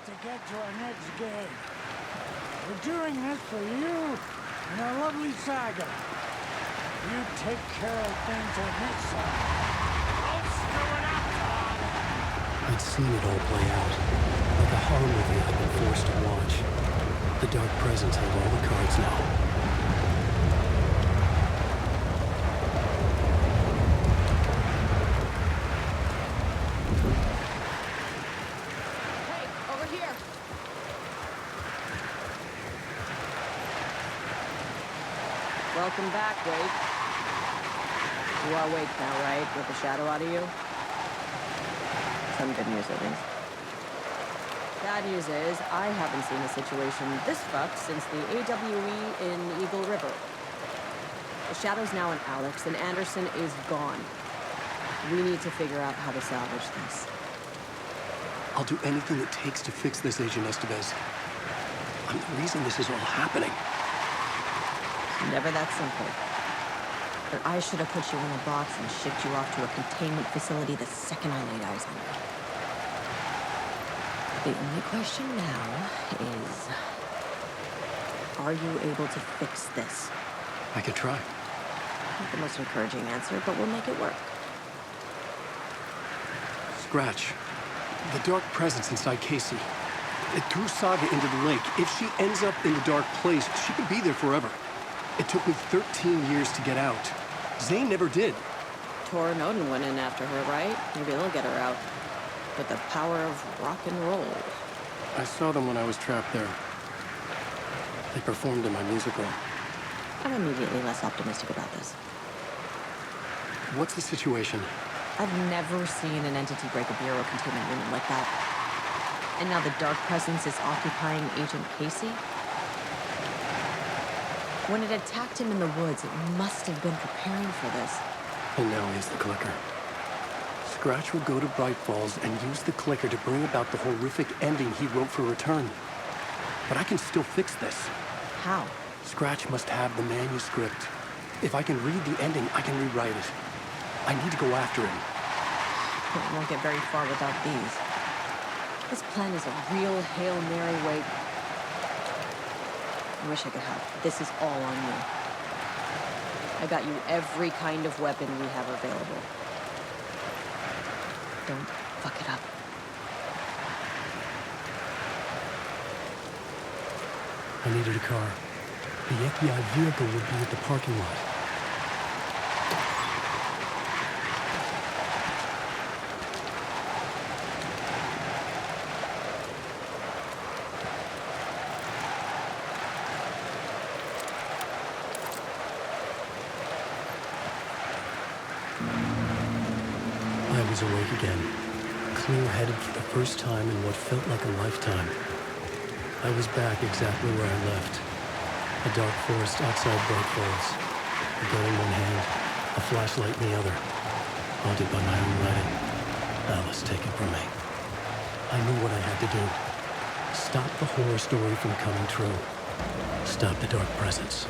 to get to our next game. We're doing this for you and our lovely Saga. You take care of things on this side. Don't screw it up, Todd! I'd seen it all play out, like a horror movie I'd been forced to watch. The dark presence held all the cards now. Welcome back, Wade. You are awake now, right? With the shadow out of you? Some good news, at least. Bad news is, I haven't seen a situation this fucked since the AWE in Eagle River. The shadow's now in Alex, and Anderson is gone. We need to figure out how to salvage this. I'll do anything it takes to fix this, Agent Estevez. I'm the reason this is all happening. Never that simple. But I should have put you in a box and shipped you off to a containment facility the second I laid eyes on you. The only question now is, are you able to fix this? I could try. Not the most encouraging answer, but we'll make it work. Scratch. The dark presence inside Casey. It threw Saga into the lake. If she ends up in the dark place, she could be there forever. It took me 13 years to get out. Zane never did. Tor and Odin went in after her, right? Maybe they'll get her out. With the power of rock and roll. I saw them when I was trapped there. They performed in my musical. I'm immediately less optimistic about this. What's the situation? I've never seen an entity break a bureau containment unit like that. And now the dark presence is occupying Agent Casey? When it attacked him in the woods, it must have been preparing for this. And now he's the clicker. Scratch will go to Bright Falls and use the clicker to bring about the horrific ending he wrote for Return. But I can still fix this. How? Scratch must have the manuscript. If I can read the ending, I can rewrite it. I need to go after him. We won't get very far without these. This plan is a real Hail Mary way. I wish I could help. This is all on you. I got you every kind of weapon we have available. Don't fuck it up. I needed a car. The FBI vehicle would be at the parking lot. I was awake again, clear-headed for the first time in what felt like a lifetime. I was back exactly where I left. A dark forest outside Bright Falls. A gun in one hand, a flashlight in the other. Haunted by my own writing. Alice, take it from me. I knew what I had to do. Stop the horror story from coming true. Stop the dark presence.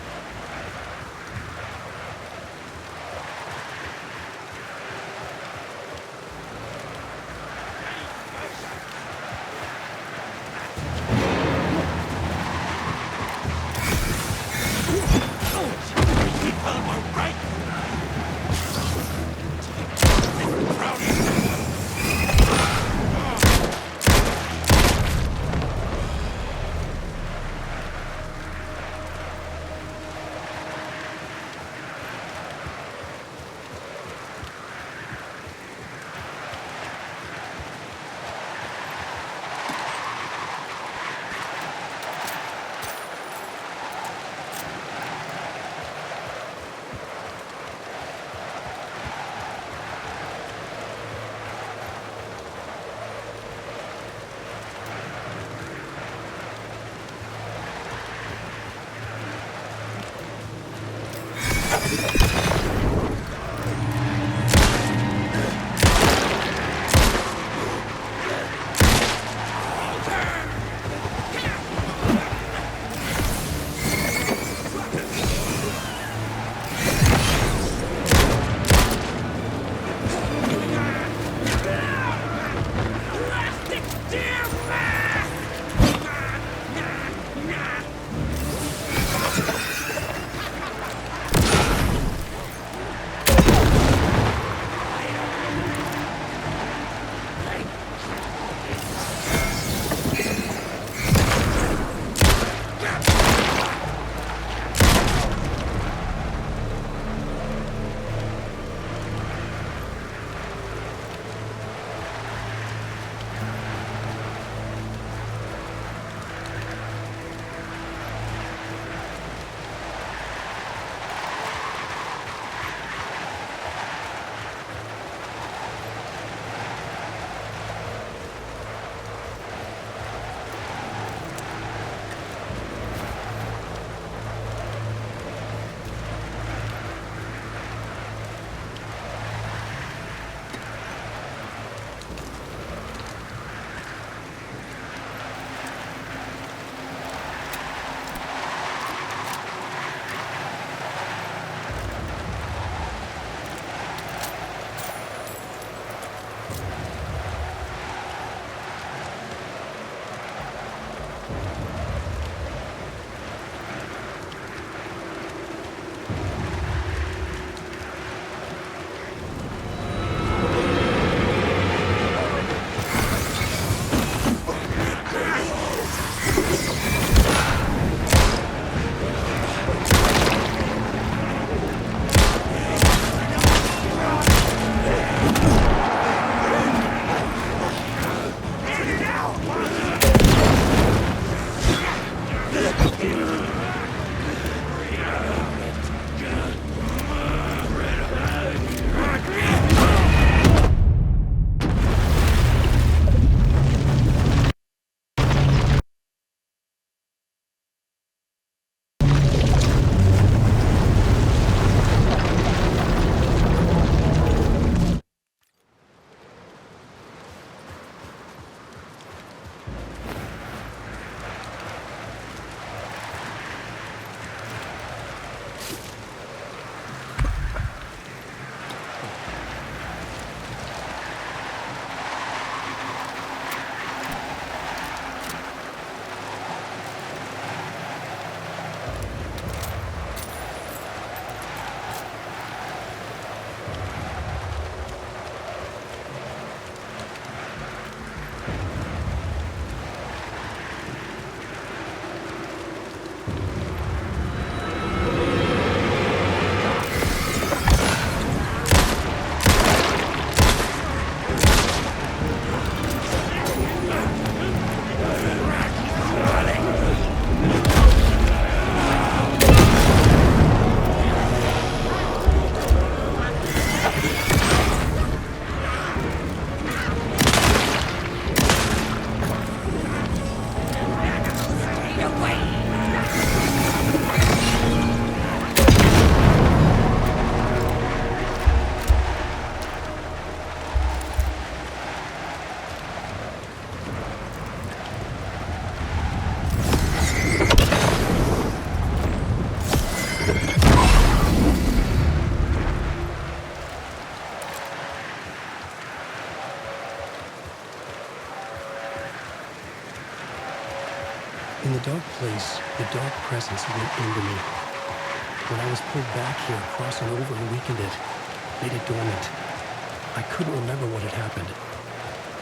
In the dark place, the dark presence went into me. When I was pulled back here, crossing over and weakened it, made it dormant. I couldn't remember what had happened,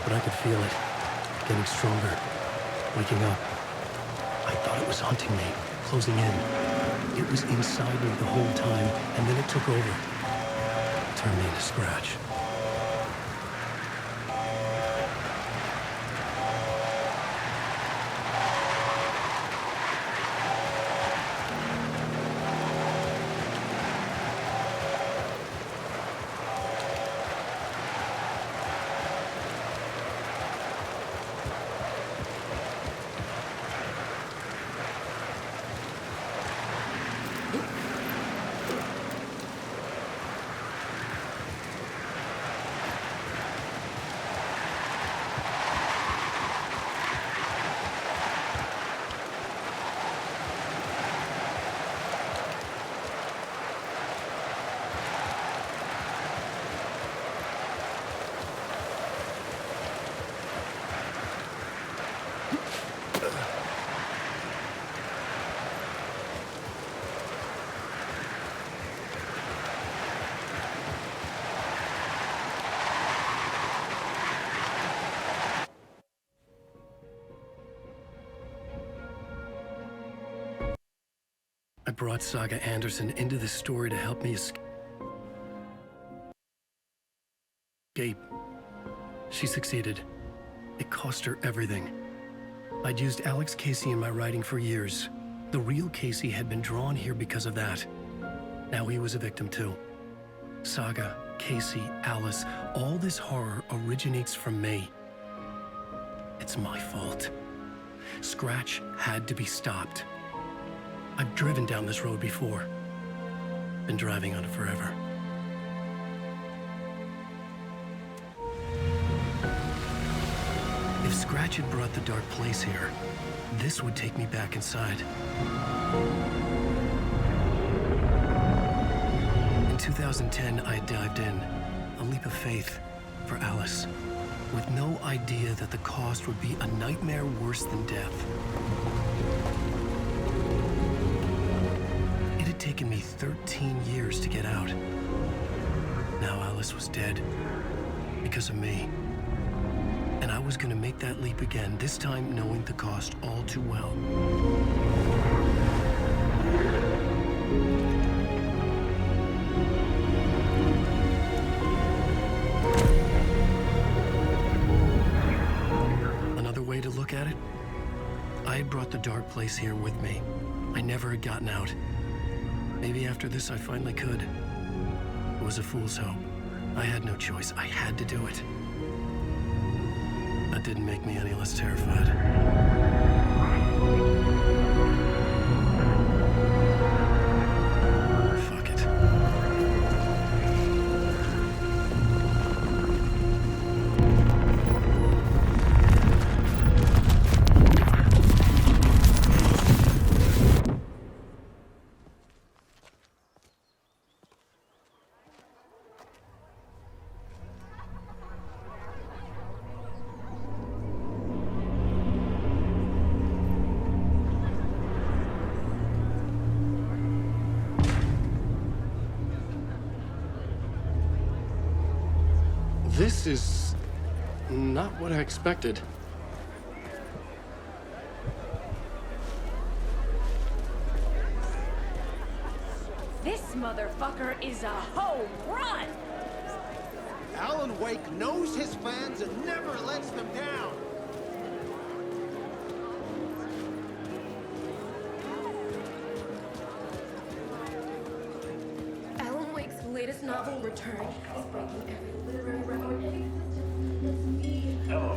but I could feel it, getting stronger, waking up. I thought it was hunting me, closing in. It was inside me the whole time, and then it took over. Turned me into scratch. I brought Saga Anderson into this story to help me escape. She succeeded. It cost her everything. I'd used Alex Casey in my writing for years. The real Casey had been drawn here because of that. Now he was a victim too. Saga, Casey, Alice, all this horror originates from me. It's my fault. Scratch had to be stopped. I've driven down this road before. Been driving on it forever. If Scratch had brought the dark place here, this would take me back inside. In 2010, I dived in, a leap of faith for Alice, with no idea that the cost would be a nightmare worse than death. It had taken me 13 years to get out. Now Alice was dead because of me. And I was gonna make that leap again, this time knowing the cost all too well. Another way way to look at it, I had brought the dark place here with me. I never had gotten out. Maybe after this I finally could. It was a fool's hope. I had no choice. I had to do it. That didn't make me any less terrified. Fuck it. This is not what I expected. This motherfucker is a home run! Alan Wake knows his fans and never lets them down. Alan Wake's latest novel, Return, is breaking every literary record in existence. Hello,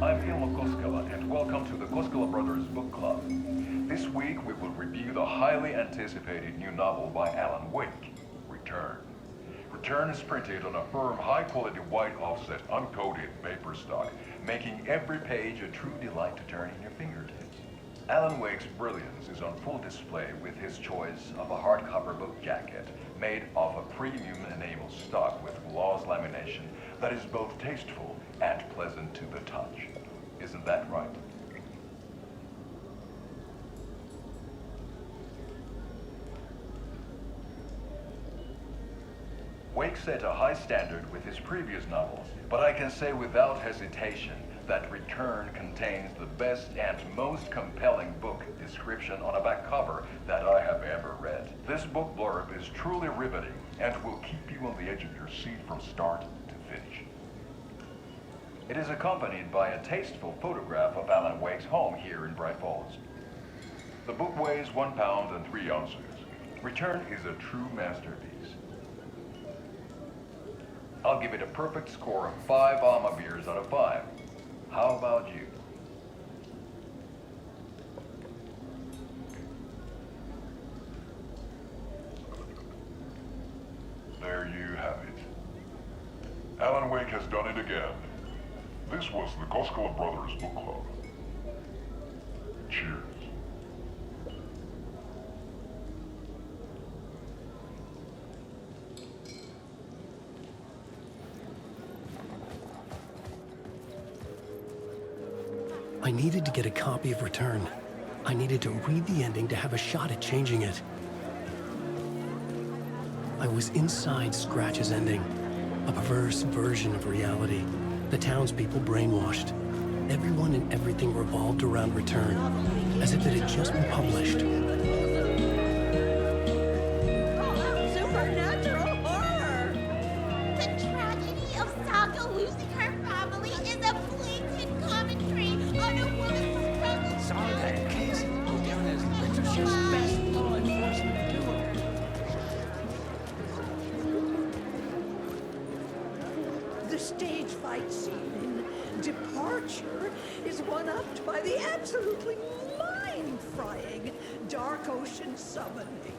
I'm Ilmo Koskela, and welcome to the Koskela Brothers Book Club. This week we will review the highly anticipated new novel by Alan Wake, Return. Return is printed on a firm, high-quality white offset, uncoated paper stock, making every page a true delight to turn in your fingertips. Alan Wake's brilliance is on full display with his choice of a hardcover book jacket made of a premium enamel stock with gloss lamination that is both tasteful and pleasant to the touch. Isn't that right? Wake set a high standard with his previous novels, but I can say without hesitation that Return contains the best and most compelling book description on a back cover that I have ever read. This book blurb is truly riveting and will keep you on the edge of your seat from start to finish. It is accompanied by a tasteful photograph of Alan Wake's home here in Bright Falls. The book weighs 1 pound and 3 ounces. Return is a true masterpiece. I'll give it a perfect score of 5 Alma beers out of 5. How about you? There you have it. Alan Wake has done it again. This was the Koskela Brothers Book Club. Cheers. I needed to get a copy of Return. I needed to read the ending to have a shot at changing it. I was inside Scratch's ending, a perverse version of reality. The townspeople brainwashed. Everyone and everything revolved around Return, as if it had just been published. Supernatural horror! The tragedy of Saga losing her family is a blatant commentary on a woman's struggle. Saga and Casey go down as literature's best law enforcement duo. The stage fight scene in Departure is one-upped by the absolutely mind-frying Dark Ocean summoning.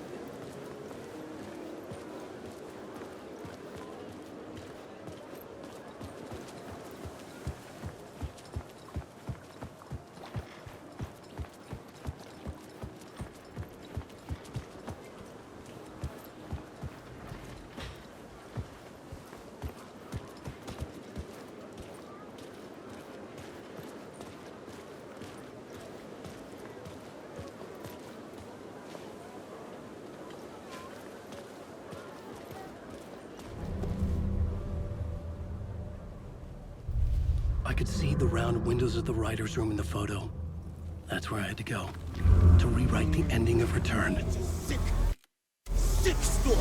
I could see the round windows of the writer's room in the photo. That's where I had to go, to rewrite the ending of Return. Sick story.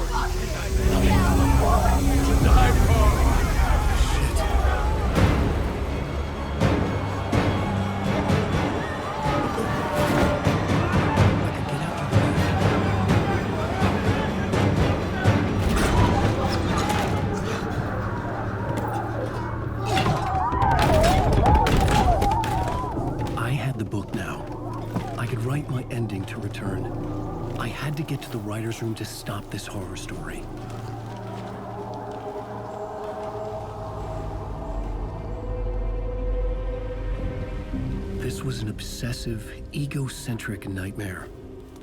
Shit. had the book now. I could write my ending to return. I had to get to the writer's room to stop this horror story. This was an obsessive, egocentric nightmare,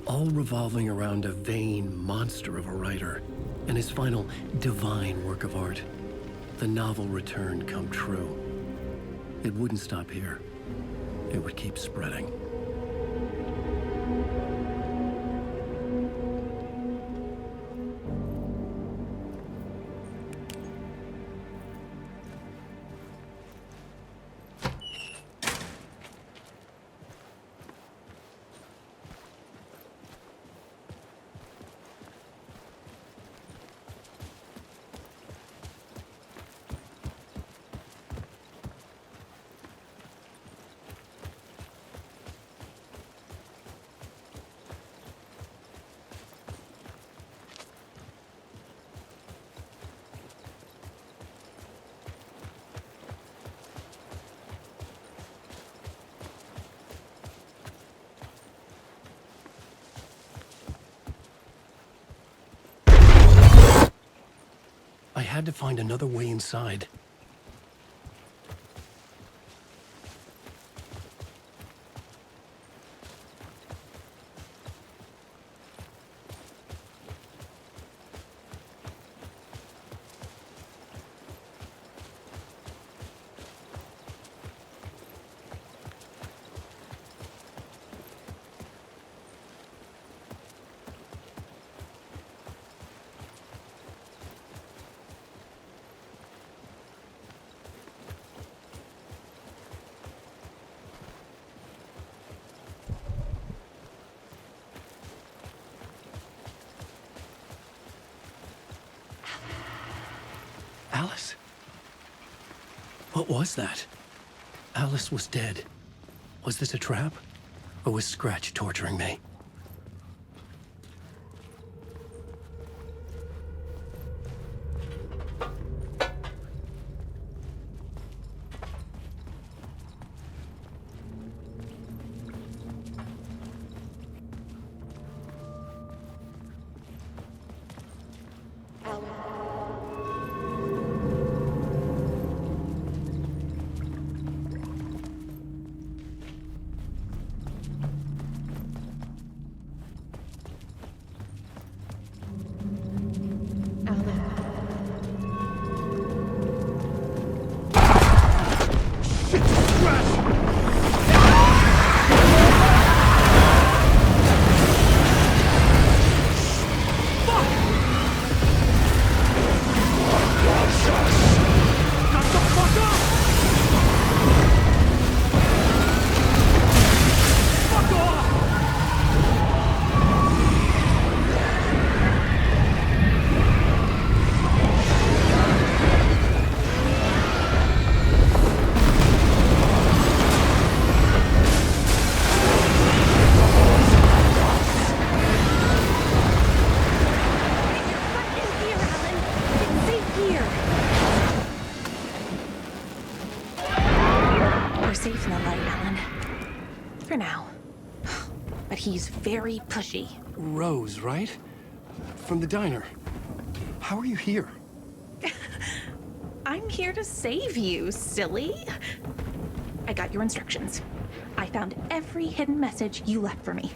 all revolving around a vain monster of a writer and his final divine work of art, the novel Return, come true. It wouldn't stop here. It would keep spreading. I had to find another way inside. Alice? What was that? Alice was dead. Was this a trap? Or was Scratch torturing me? He's very pushy. Rose, right? From the diner. How are you here? I'm here to save you, silly. I got your instructions. I found every hidden message you left for me.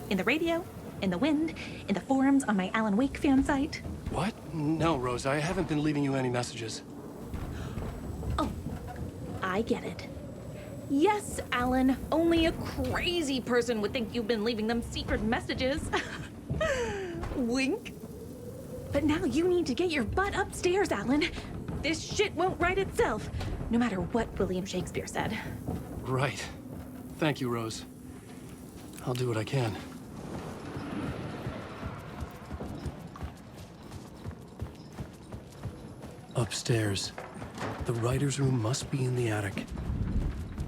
In the radio, in the wind, in the forums on my Alan Wake fan site. What? No, Rose, I haven't been leaving you any messages. Oh, I get it. Yes, Alan, only a crazy person would think you've been leaving them secret messages. Wink. But now you need to get your butt upstairs, Alan. This shit won't right itself, no matter what William Shakespeare said. Right. Thank you, Rose. I'll do what I can. Upstairs. The writer's room must be in the attic.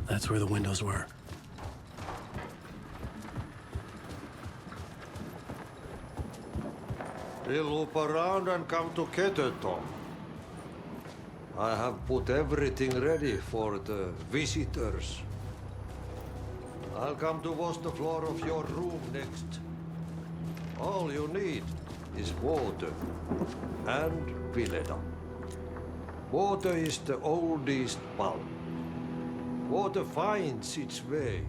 That's where the windows were. We'll loop around and come to Tom. I have put everything ready for the visitors. I'll come to wash the floor of your room next. All you need is water and Vileda. Water is the oldest bulb. Water finds its way.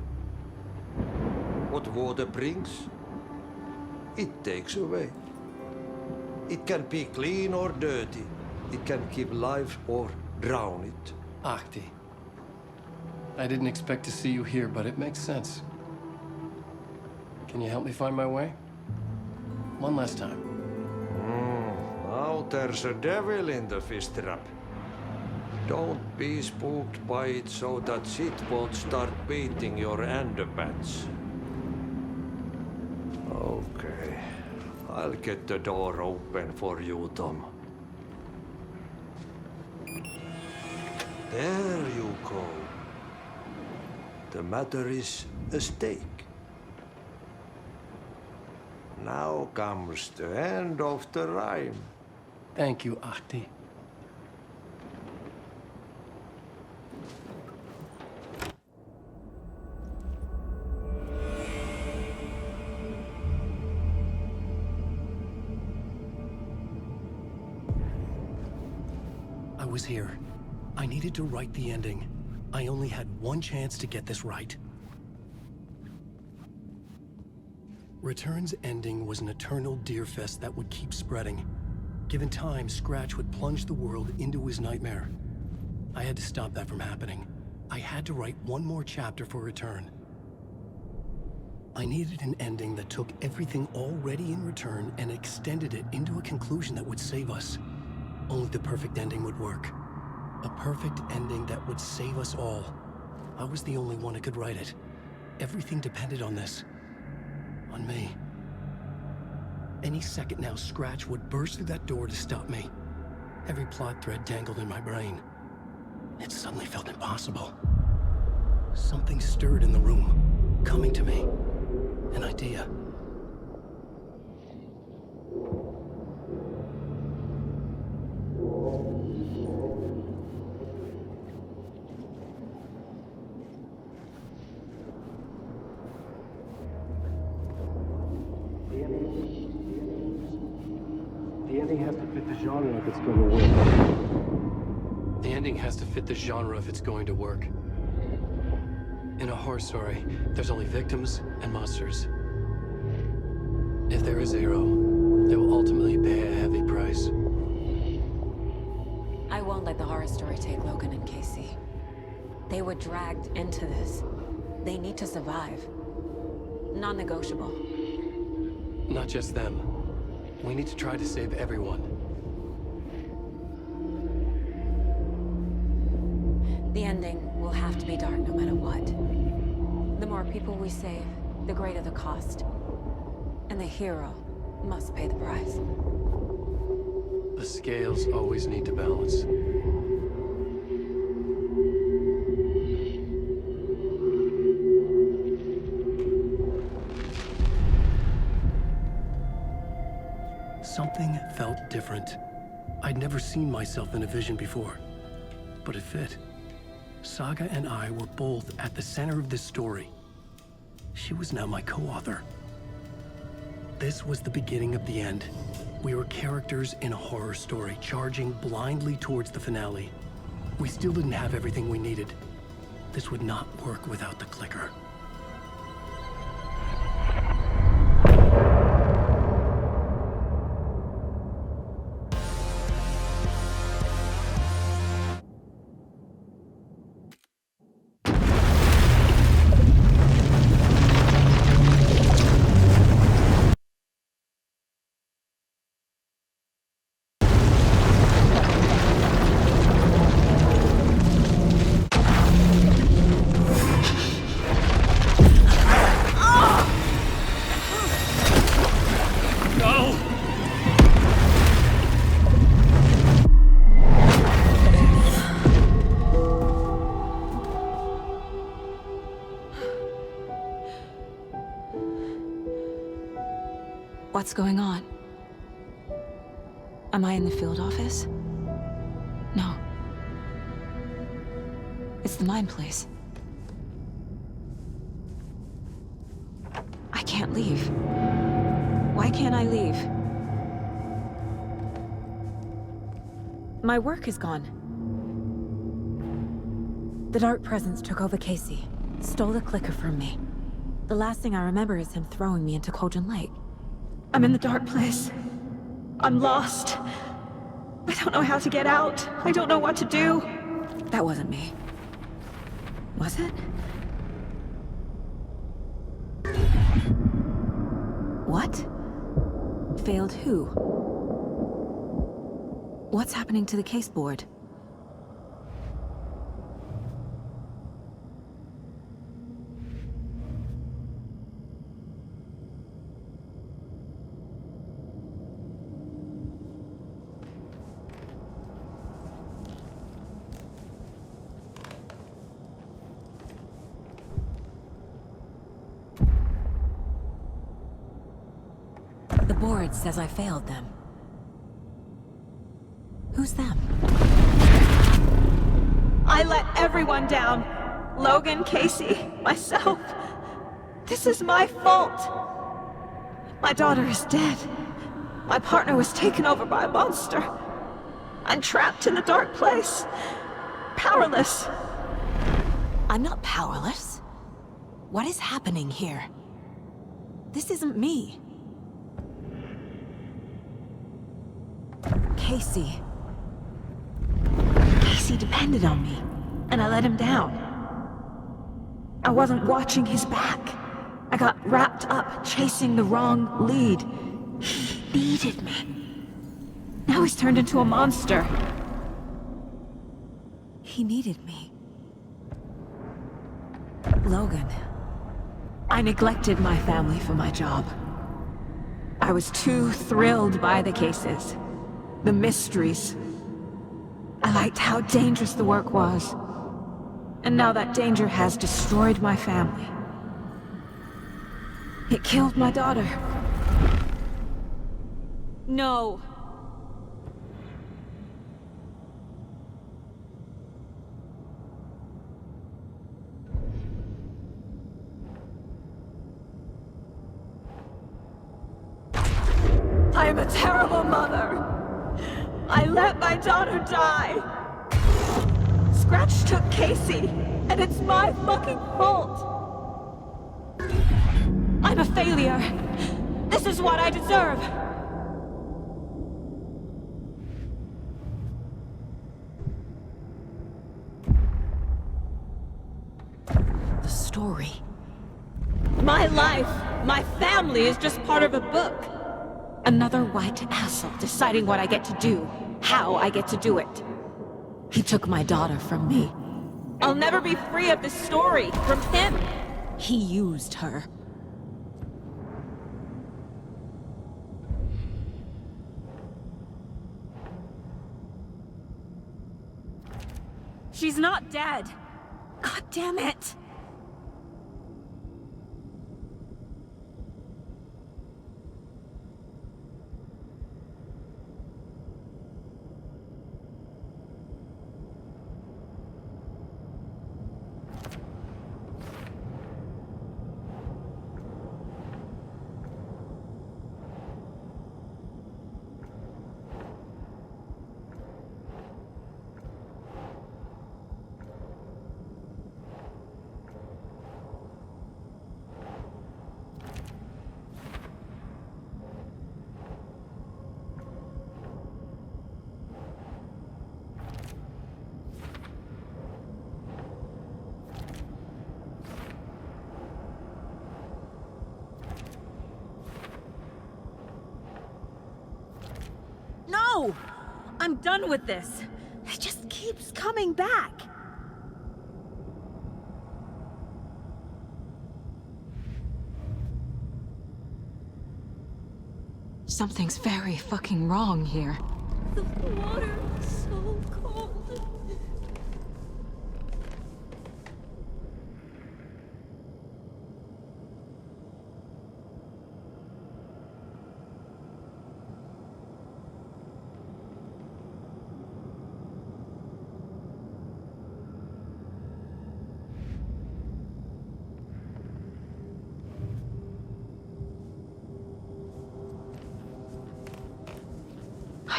What water brings, it takes away. It can be clean or dirty. It can keep life or drown it. Ahti. I didn't expect to see you here, but it makes sense. Can you help me find my way? One last time. Now there's a devil in the fish trap. Don't be spooked by it so that shit won't start beating your underpants. Okay. I'll get the door open for you, Tom. There you go. The matter is a stake. Now comes the end of the rhyme. Thank you, Ahti. I was here. I needed to write the ending. I only had one chance to get this right. Return's ending was an eternal deerfest that would keep spreading. Given time, Scratch would plunge the world into his nightmare. I had to stop that from happening. I had to write one more chapter for Return. I needed an ending that took everything already in Return and extended it into a conclusion that would save us. Only the perfect ending would work. A perfect ending that would save us all. I was the only one who could write it. Everything depended on this. On me. Any second now, Scratch would burst through that door to stop me. Every plot thread tangled in my brain. It suddenly felt impossible. Something stirred in the room, coming to me. An idea. The ending has to fit the genre if it's going to work. The ending has to fit the genre if it's going to work. In a horror story, there's only victims and monsters. If there is a hero, they will ultimately pay a heavy price. I won't let the horror story take Logan and Casey. They were dragged into this. They need to survive. Non-negotiable. Not just them. We need to try to save everyone. The ending will have to be dark no matter what. The more people we save, the greater the cost. And the hero must pay the price. The scales always need to balance. Something felt different. I'd never seen myself in a vision before, but it fit. Saga and I were both at the center of this story. She was now my co-author. This was the beginning of the end. We were characters in a horror story, charging blindly towards the finale. We still didn't have everything we needed. This would not work without the clicker. What's going on? Am I in the field office? No. It's the mine place. can't leave. Why can't I leave? My work is gone. The dark presence took over Casey, stole the clicker from me. The last thing I remember is him throwing me into Cauldron Lake. I'm in the dark place. I'm lost. I don't know how to get out. I don't know what to do. That wasn't me. Was it? What? Failed who? What's happening to the case board? The board says I failed them. Who's them? I let everyone down. Logan, Casey, myself. This is my fault. My daughter is dead. My partner was taken over by a monster. I'm trapped in the dark place. Powerless. I'm not powerless. What is happening here? This isn't me. Casey. Casey depended on me, and I let him down. I wasn't watching his back. I got wrapped up chasing the wrong lead. He needed me. Now he's turned into a monster. He needed me. Logan. I neglected my family for my job. I was too thrilled by the cases, the mysteries. I liked how dangerous the work was. And now that danger has destroyed my family. It killed my daughter. No. I am a terrible mother. I let my daughter die. Scratch took Casey, and it's my fucking fault. I'm a failure. This is what I deserve. The story. My life, my family is just part of a book. Another white asshole deciding what I get to do, how I get to do it. He took my daughter from me. I'll never be free of this story from him. He used her. She's not dead. God damn it. No! I'm done with this. It just keeps coming back. Something's very fucking wrong here. The water is so cold.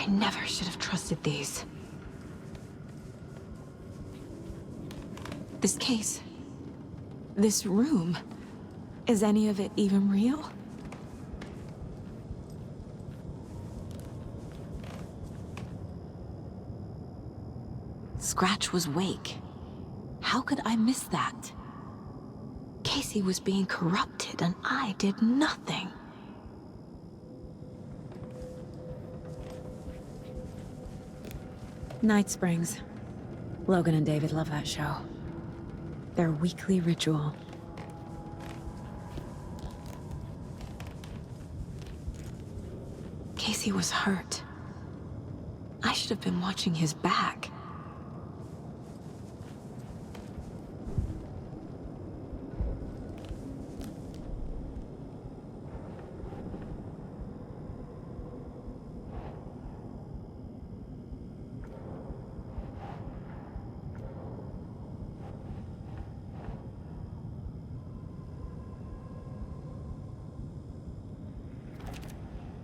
never should have trusted these. This case, this room, is any of it even real? Scratch was Wake. How could I miss that? Casey was being corrupted and I did nothing. Night Springs. Logan and David love that show. Their weekly ritual. Casey was hurt. I should have been watching his back.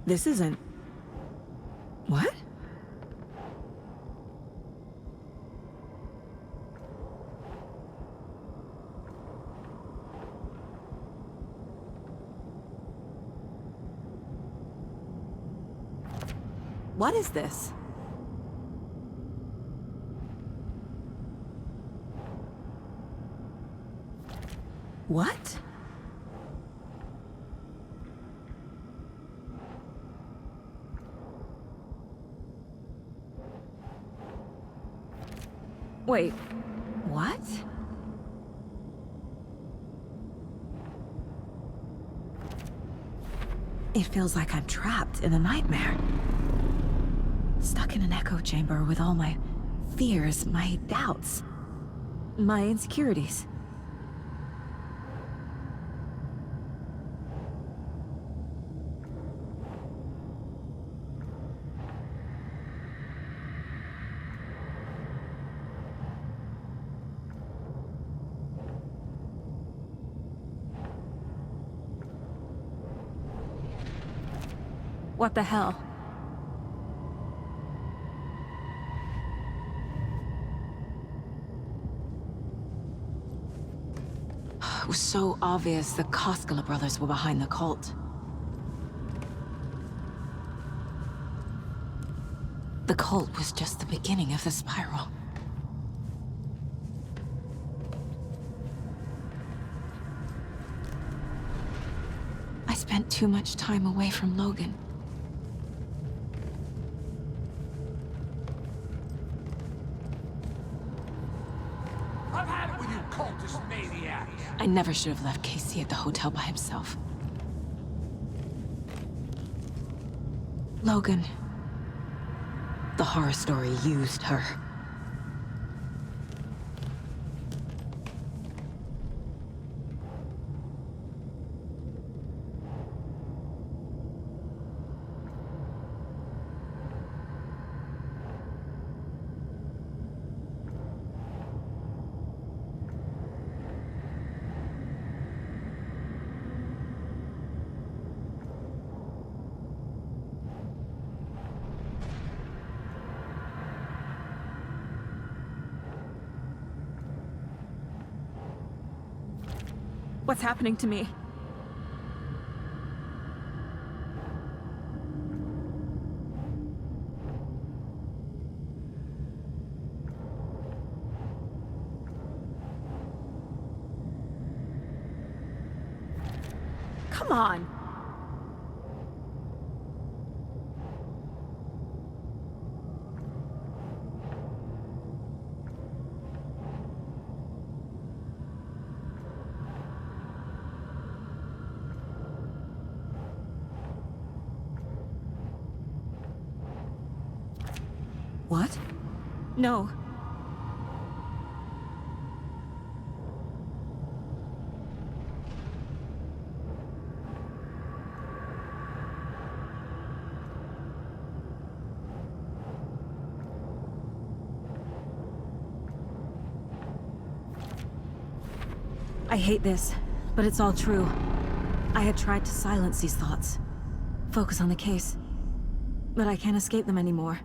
This isn't... What? What is this? What? Wait, what? It feels like I'm trapped in a nightmare. Stuck in an echo chamber with all my fears, my doubts, my insecurities. What the hell? It was so obvious the Koskela brothers were behind the cult. The cult was just the beginning of the spiral. I spent too much time away from Logan. I've had it with you cultist maniacs! I never should have left Casey at the hotel by himself. Logan. The horror story used her. What's happening to me? Come on! What? No. I hate this, but it's all true. I had tried to silence these thoughts. Focus on the case. But I can't escape them anymore.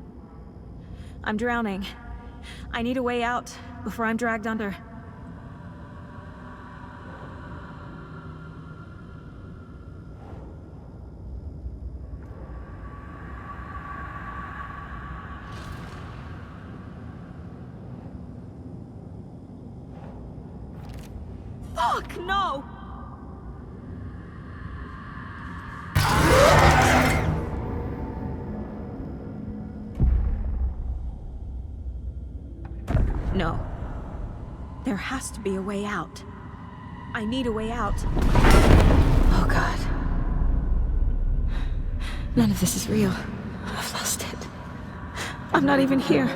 I'm drowning. I need a way out before I'm dragged under. Fuck, no! No. There has to be a way out. I need a way out. Oh, God. None of this is real. I've lost it. I'm not even here.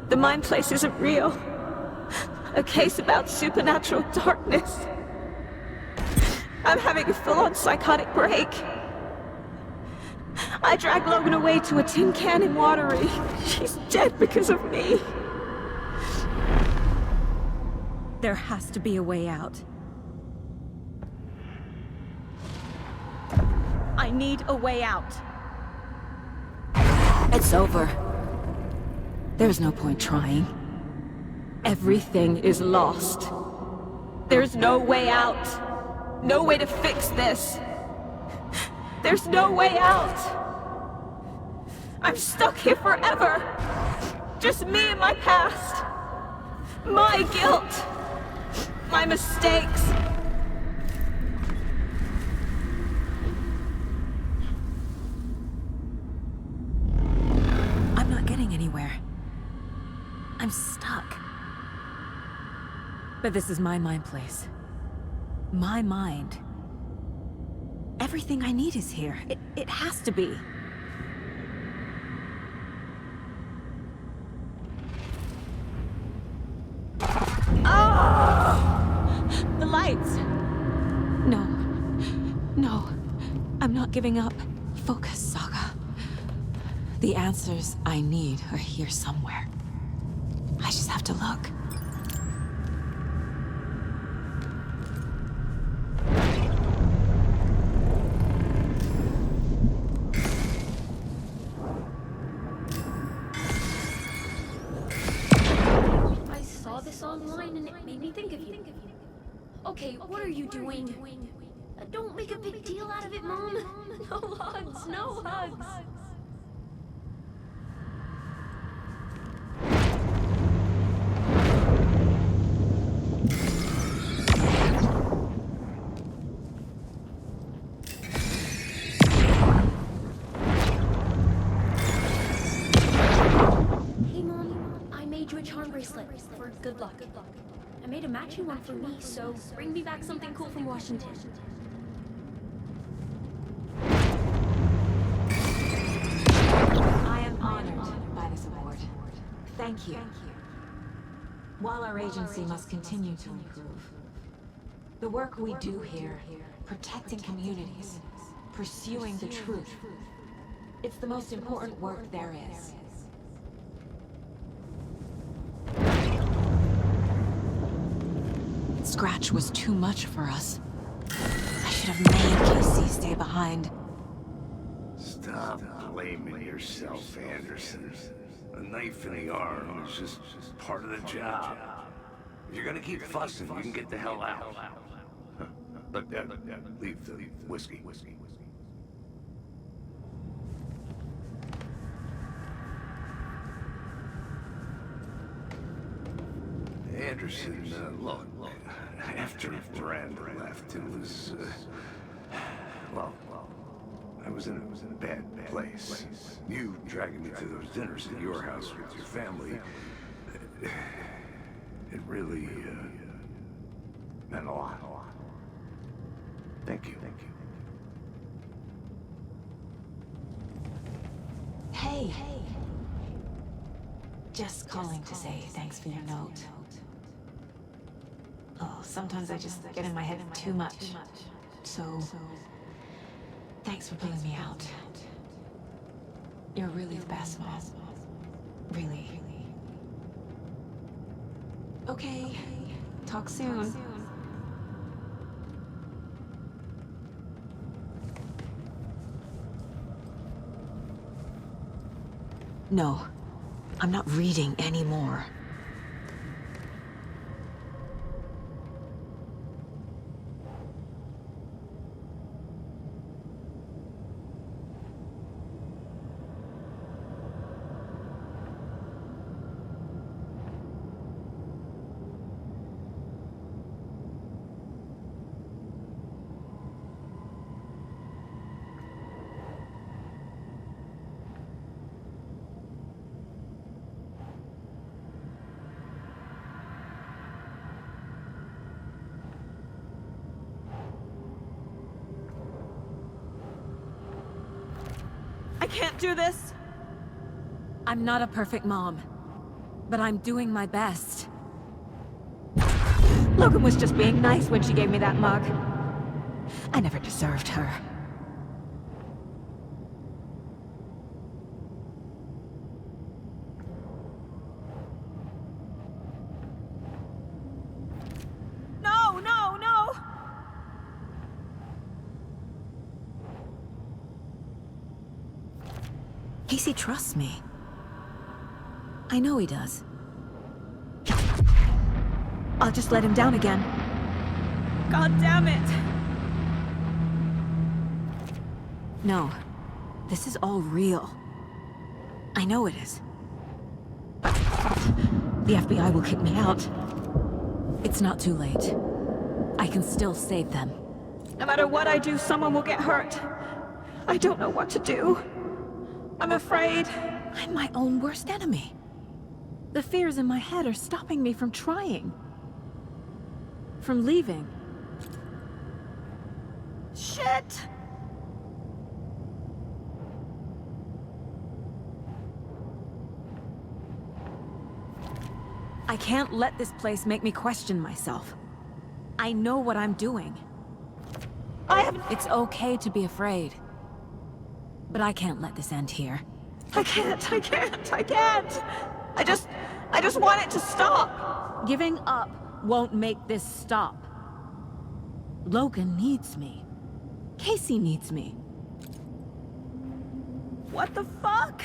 The mind place isn't real. A case about supernatural darkness. I'm having a full-on psychotic break. I dragged Logan away to a tin can in Watery. She's dead because of me. There has to be a way out. I need a way out. It's over. There's no point trying. Everything is lost. There's no way out. No way to fix this. There's no way out. I'm stuck here forever. Just me and my past. My guilt. My mistakes. I'm not getting anywhere. I'm stuck. But this is my mind place. My mind. Everything I need is here. It has to be. The lights! No. No. I'm not giving up. Focus, Saga. The answers I need are here somewhere. I just have to look. I saw this online and it made me think of you. Okay, what are you doing? Don't make a big deal out of it, Mom. No hugs, no hugs. Hey, Mom, I made you a charm bracelet for good luck. I made a matching one for me, so bring me back something cool from Washington. I am honored by this award. Thank you. While our agency must continue to improve, the work we do here, protecting communities, pursuing the truth, it's the most important work there is. Scratch was too much for us. I should have made Casey stay behind. Stop blaming yourself, Anderson. A knife in the arm is just part of the job. If you're gonna keep fussing, you can get the hell out. But leave the whiskey. Anderson, look, after Miranda left, it was, well, I was in a bad place. You dragging me to those dinners at your house with your family, it really, meant a lot. Thank you. Hey. Just calling to say thanks for your note. Oh, sometimes I just get in my head too much. So, thanks for pulling me out. You're really the best, Mom. Really. Okay, talk soon. No, I'm not reading anymore. I can't do this! I'm not a perfect mom, but I'm doing my best. Logan was just being nice when she gave me that mug. I never deserved her. No, no, no! Casey trusts me. I know he does. I'll just let him down again. God damn it! No. This is all real. I know it is. The FBI will kick me out. It's not too late. I can still save them. No matter what I do, someone will get hurt. I don't know what to do. I'm afraid. I'm my own worst enemy. The fears in my head are stopping me from trying. From leaving. Shit! I can't let this place make me question myself. I know what I'm doing. It's okay to be afraid. But I can't let this end here. I can't! I just want it to stop! Giving up won't make this stop. Logan needs me. Casey needs me. What the fuck?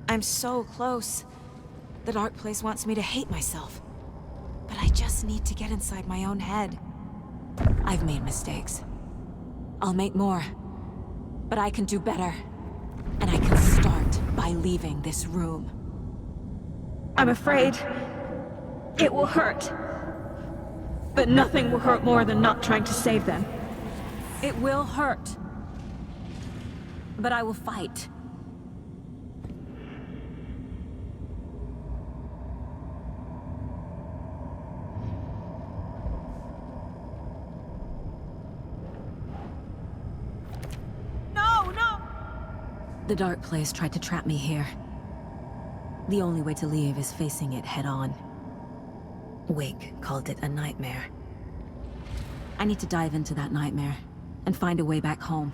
I'm so close. The dark place wants me to hate myself. But I just need to get inside my own head. I've made mistakes. I'll make more. But I can do better. And I can start by leaving this room. I'm afraid it will hurt. But nothing will hurt more than not trying to save them. It will hurt. But I will fight. The dark place tried to trap me here. The only way to leave is facing it head-on. Wake called it a nightmare. I need to dive into that nightmare and find a way back home.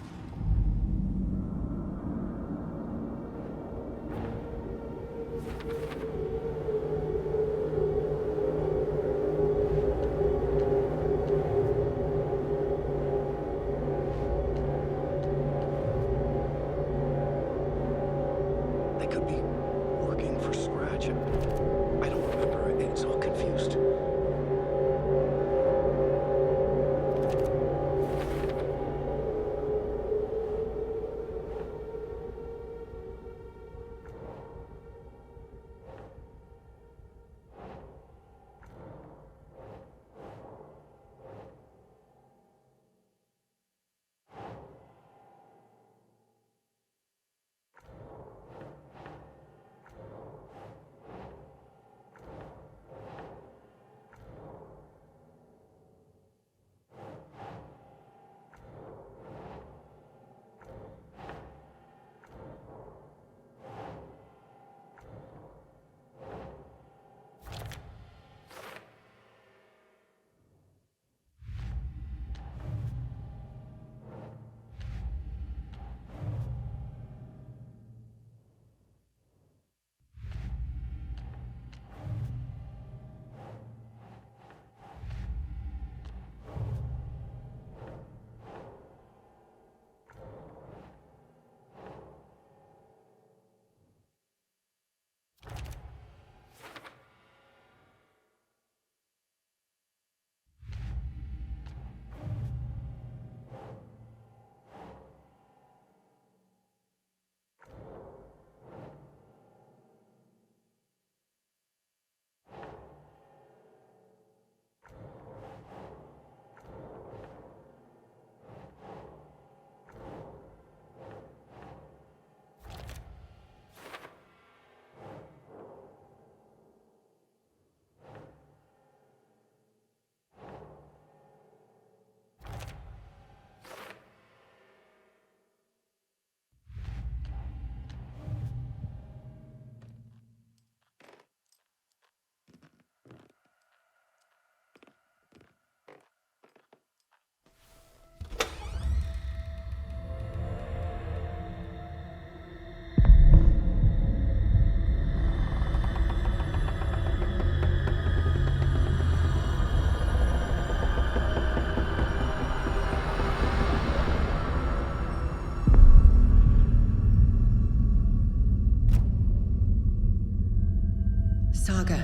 Saga,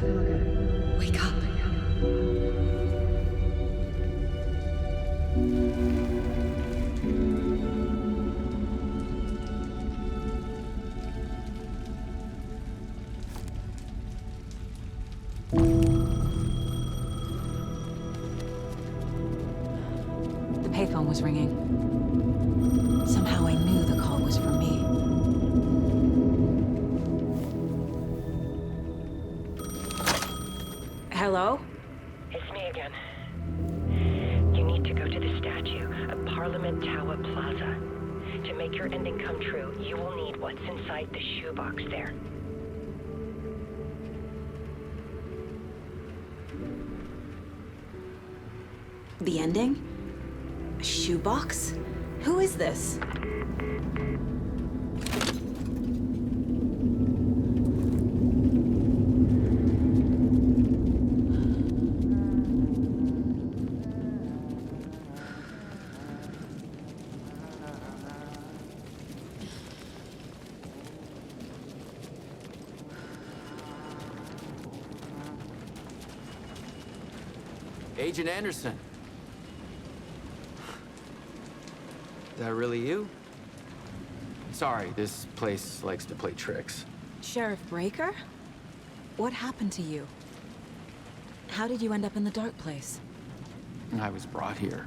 wake up. The payphone was ringing. Somehow I knew the call was for me. Hello? It's me again. You need to go to the statue of Parliament Tower Plaza. To make your ending come true, you will need what's inside the shoebox there. The ending? A shoebox? Who is this? Agent Anderson. Is that really you? Sorry, this place likes to play tricks. Sheriff Breaker? What happened to you? How did you end up in the dark place? I was brought here.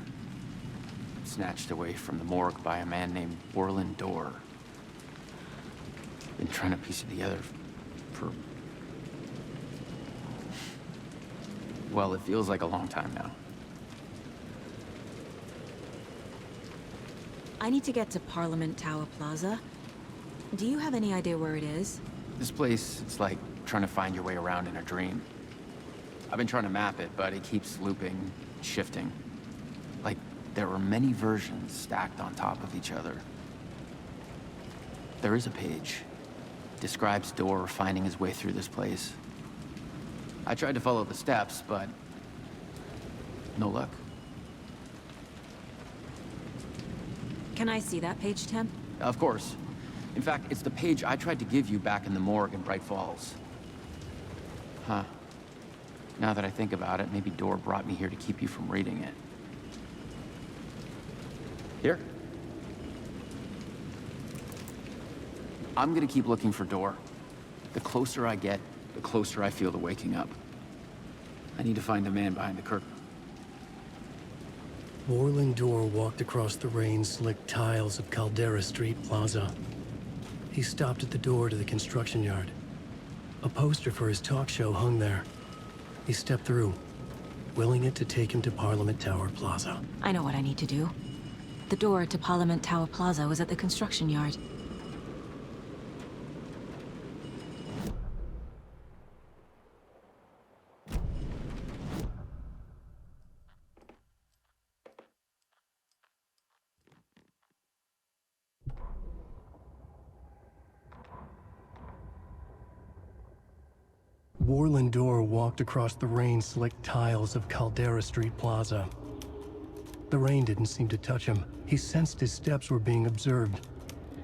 Snatched away from the morgue by a man named Orland Dorr. Been trying to piece it together for... well, it feels like a long time now. I need to get to Parliament Tower Plaza. Do you have any idea where it is? This place, it's like trying to find your way around in a dream. I've been trying to map it, but it keeps looping, shifting. Like there are many versions stacked on top of each other. There is a page. Describes Dorr finding his way through this place. I tried to follow the steps, but no luck. Can I see that page, Tim? Of course. In fact, it's the page I tried to give you back in the morgue in Bright Falls. Huh. Now that I think about it, maybe Dorr brought me here to keep you from reading it. Here. I'm gonna keep looking for Dorr. The closer I get, the closer I feel to waking up. I need to find the man behind the curtain. Orland Dorr walked across the rain-slicked tiles of Caldera Street Plaza. He stopped at the door to the construction yard. A poster for his talk show hung there. He stepped through, willing it to take him to Parliament Tower Plaza. I know what I need to do. The door to Parliament Tower Plaza was at the construction yard. Orland Dorr walked across the rain-slicked tiles of Caldera Street Plaza. The rain didn't seem to touch him. He sensed his steps were being observed,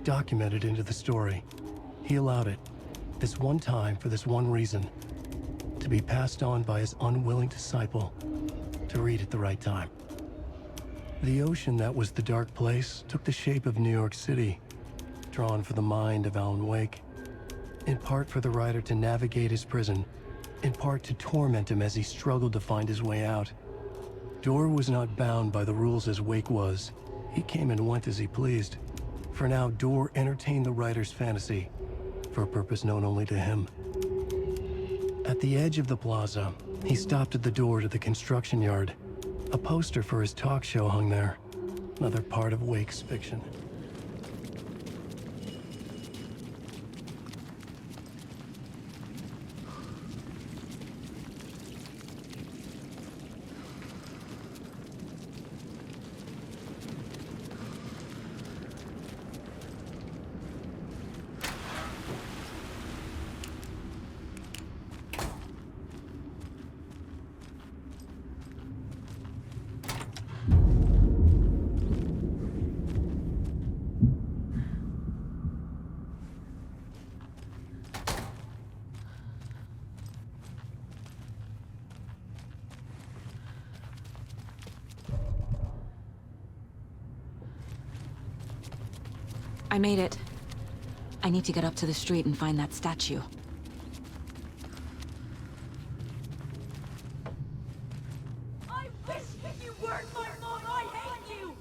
documented into the story. He allowed it, this one time for this one reason, to be passed on by his unwilling disciple, to read at the right time. The ocean that was the dark place took the shape of New York City, drawn for the mind of Alan Wake. In part for the writer to navigate his prison, in part to torment him as he struggled to find his way out. Dorr was not bound by the rules as Wake was. He came and went as he pleased. For now, Dorr entertained the writer's fantasy, for a purpose known only to him. At the edge of the plaza, he stopped at the door to the construction yard. A poster for his talk show hung there, another part of Wake's fiction. I made it. I need to get up to the street and find that statue. I wish you weren't my mom. I hate you.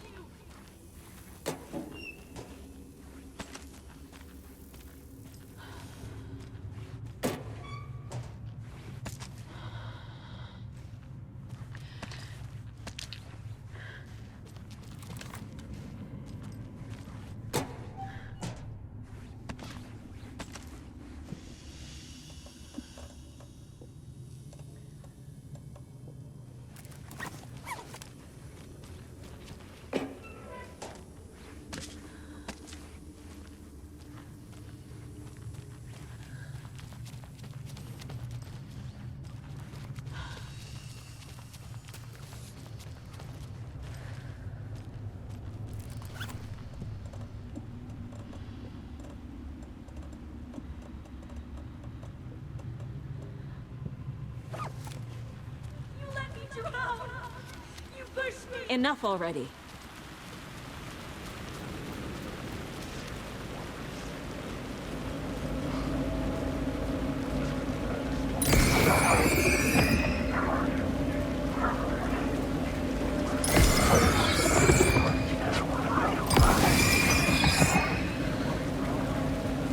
Enough already.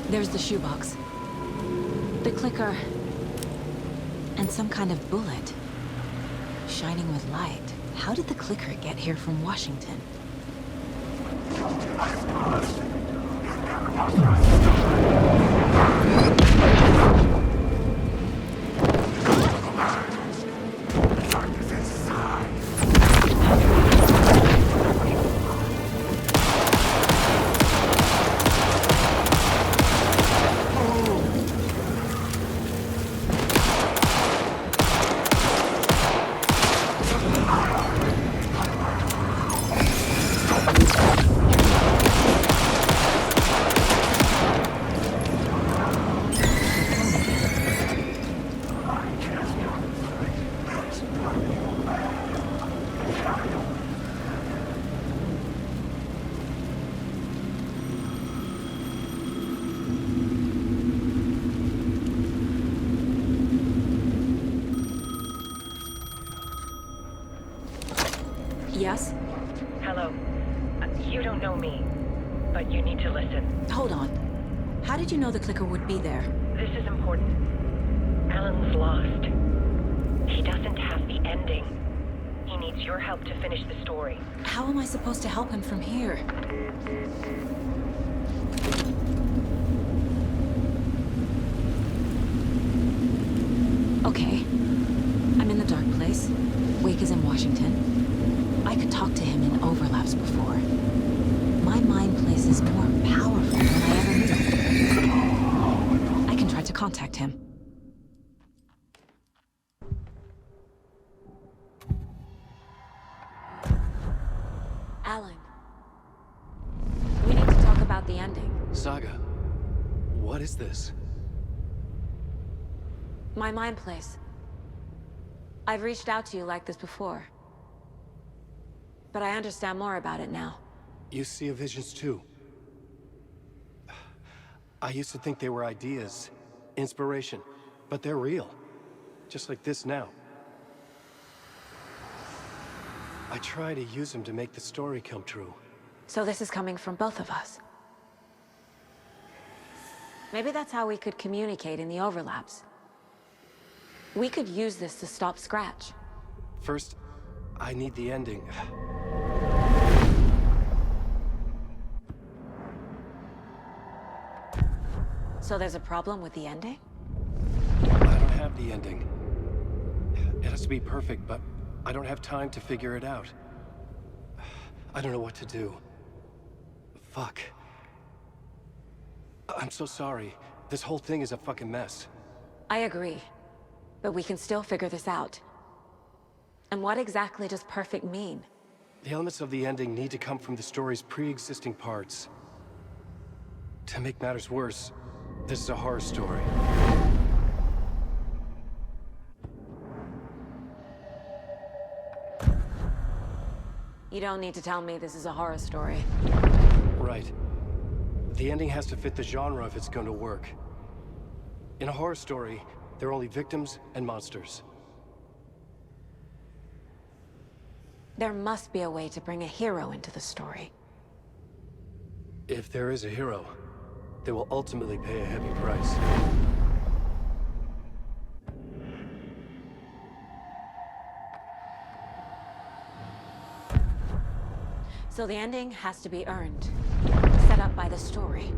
There's the shoebox. The clicker. And some kind of bullet. Shining with light. How did the clicker get here from Washington? Yes? Hello. You don't know me, but you need to listen. Hold on. How did you know the clicker would be there? This is important. Alan's lost. He doesn't have the ending. He needs your help to finish the story. How am I supposed to help him from here? Okay. I'm in the dark place. Wake is in Washington. I could talk to him in overlaps before. My mind place is more powerful than I ever knew. I can try to contact him. Alan. We need to talk about the ending. Saga, what is this? My mind place. I've reached out to you like this before. But I understand more about it now. You see visions too. I used to think they were ideas, inspiration, but they're real. Just like this now. I try to use them to make the story come true. So this is coming from both of us. Maybe that's how we could communicate in the overlaps. We could use this to stop Scratch. First, I need the ending. So there's a problem with the ending? I don't have the ending. It has to be perfect, but I don't have time to figure it out. I don't know what to do. Fuck. I'm so sorry. This whole thing is a fucking mess. I agree. But we can still figure this out. And what exactly does perfect mean? The elements of the ending need to come from the story's pre-existing parts. To make matters worse, this is a horror story. You don't need to tell me this is a horror story. Right. The ending has to fit the genre if it's going to work. In a horror story, there are only victims and monsters. There must be a way to bring a hero into the story. If there is a hero, they will ultimately pay a heavy price. So the ending has to be earned, set up by the story.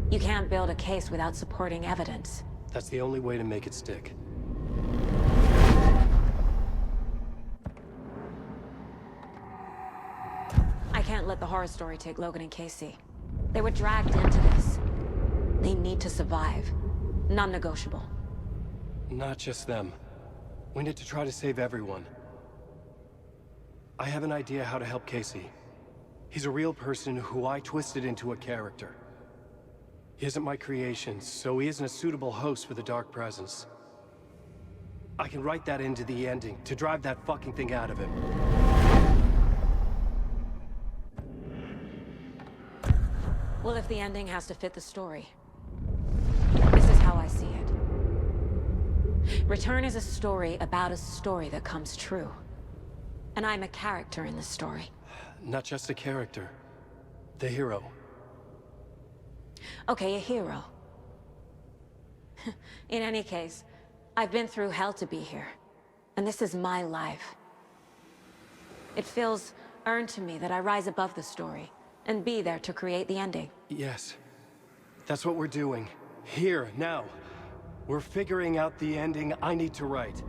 You can't build a case without supporting evidence. That's the only way to make it stick. I can't let the horror story take Logan and Casey. They were dragged into this. They need to survive. Non-negotiable. Not just them. We need to try to save everyone. I have an idea how to help Casey. He's a real person who I twisted into a character. He isn't my creation, so he isn't a suitable host for the Dark Presence. I can write that into the ending to drive that fucking thing out of him. Well, if the ending has to fit the story, this is how I see it. Return is a story about a story that comes true. And I'm a character in this story. Not just a character. The hero. Okay, a hero. In any case, I've been through hell to be here. And this is my life. It feels earned to me that I rise above the story and be there to create the ending. Yes. That's what we're doing. Here, now. We're figuring out the ending I need to write.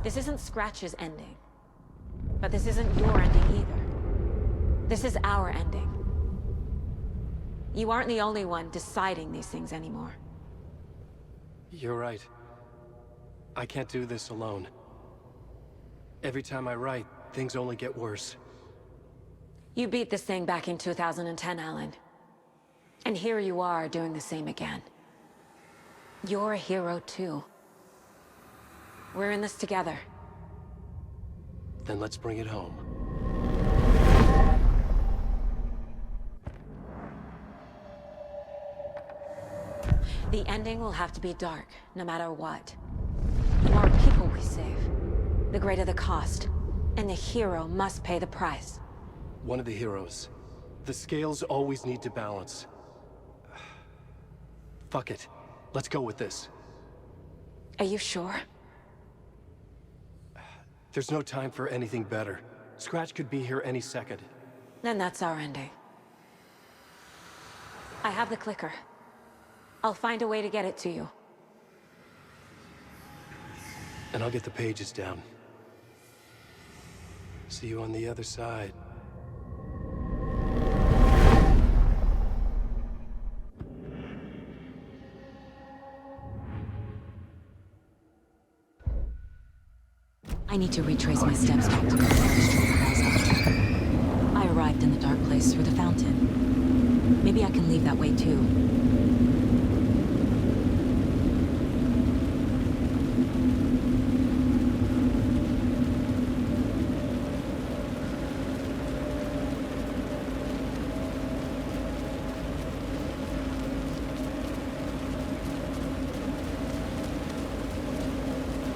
This isn't Scratch's ending. But this isn't your ending either. This is our ending. You aren't the only one deciding these things anymore. You're right. I can't do this alone. Every time I write, things only get worse. You beat this thing back in 2010, Alan. And here you are doing the same again. You're a hero too. We're in this together. Then let's bring it home. The ending will have to be dark, no matter what. The more people we save, the greater the cost. And the hero must pay the price. One of the heroes. The scales always need to balance. Fuck it. Let's go with this. Are you sure? There's no time for anything better. Scratch could be here any second. Then that's our ending. I have the clicker. I'll find a way to get it to you. And I'll get the pages down. See you on the other side. I need to retrace my steps back to the Plaza. I arrived in the dark place through the fountain. Maybe I can leave that way too.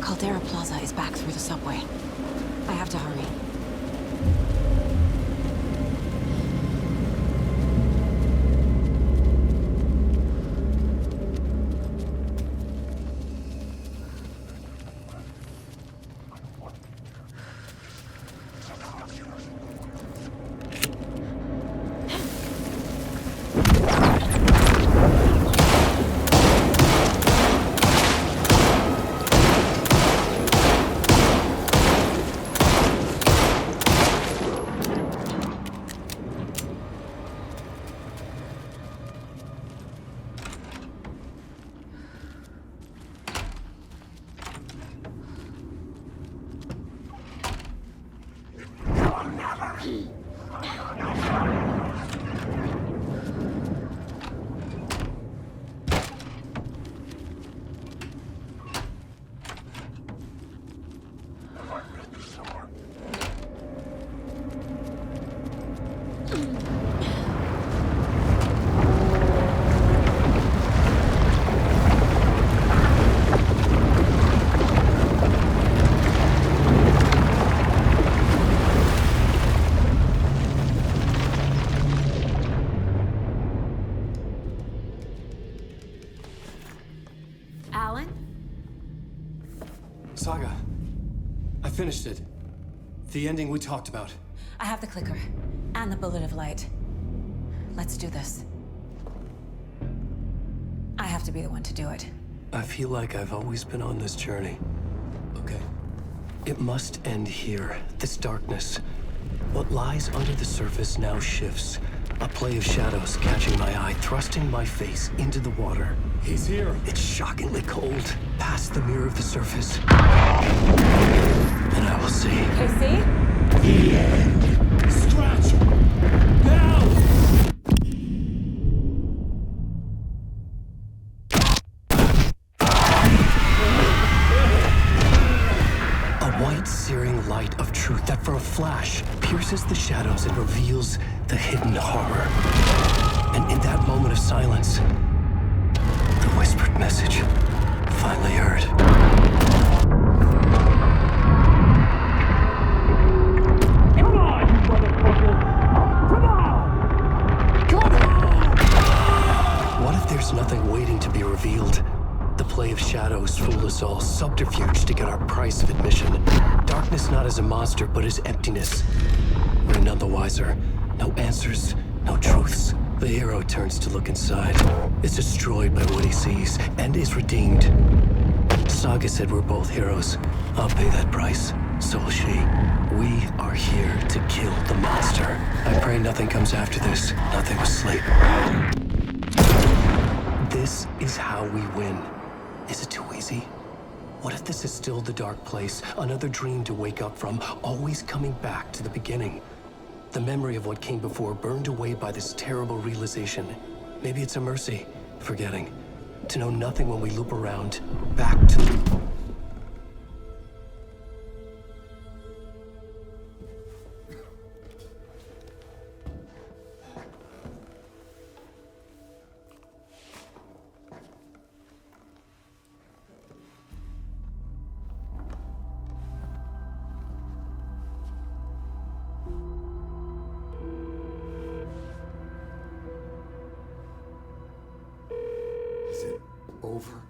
Caldera Plaza is back through the subway. I have to hurry. Alan? Saga, I finished it. The ending we talked about. I have the clicker and the bullet of light. Let's do this. I have to be the one to do it. I feel like I've always been on this journey. Okay. It must end here, this darkness. What lies under the surface now shifts. A play of shadows catching my eye, thrusting my face into the water. He's here. It's shockingly cold, past the mirror of the surface. And I will see. Casey? The end. Scratch! Now! A white, searing light of truth that for a flash pierces the shadows and reveals the hidden horror. And in that moment of silence, the whispered message finally heard. Come on, you motherfucker! Come on! Come on! What if there's nothing waiting to be revealed? The play of shadows fool us all, subterfuge to get our price of admission. Darkness not as a monster, but as emptiness. We're none the wiser. No answers, no truths. The hero turns to look inside, is destroyed by what he sees, and is redeemed. Saga said we're both heroes. I'll pay that price. So will she. We are here to kill the monster. I pray nothing comes after this. Nothing was sleep. This is how we win. Is it too easy? What if this is still the dark place? Another dream to wake up from, always coming back to the beginning. The memory of what came before burned away by this terrible realization. Maybe it's a mercy, forgetting. To know nothing when we loop around, back to... Over.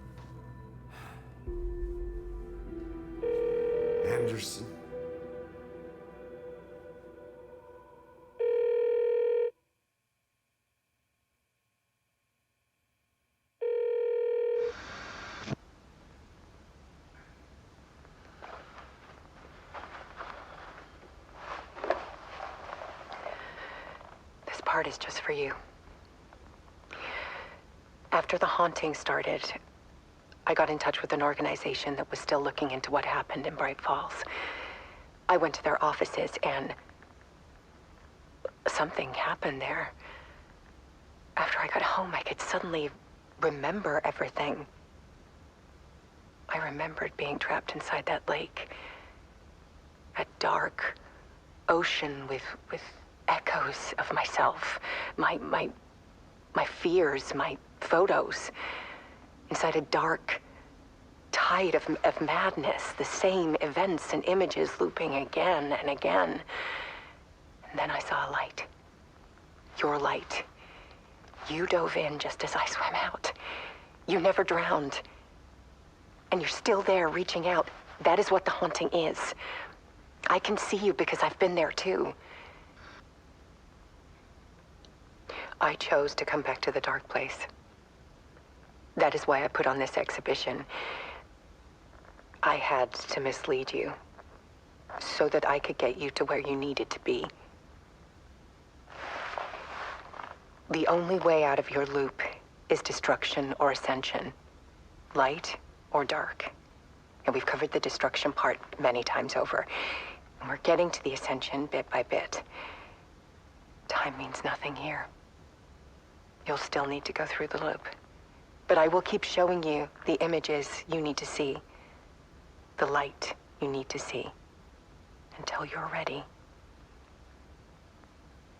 Anderson. This part is just for you. After the haunting started, I got in touch with an organization that was still looking into what happened in Bright Falls. I went to their offices and something happened there. After I got home, I could suddenly remember everything. I remembered being trapped inside that lake. A dark ocean with echoes of myself. My fears, my photos. Inside a dark tide of madness. The same events and images looping again and again. And then I saw a light. Your light. You dove in just as I swam out. You never drowned. And you're still there reaching out. That is what the haunting is. I can see you because I've been there too. I chose to come back to the dark place. That is why I put on this exhibition. I had to mislead you so that I could get you to where you needed to be. The only way out of your loop is destruction or ascension, light or dark. And we've covered the destruction part many times over. And we're getting to the ascension bit by bit. Time means nothing here. You'll still need to go through the loop. But I will keep showing you the images you need to see, the light you need to see, until you're ready.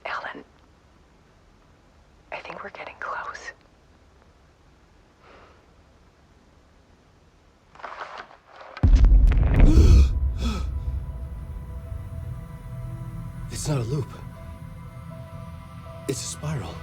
Alan, It's not a loop. It's a spiral.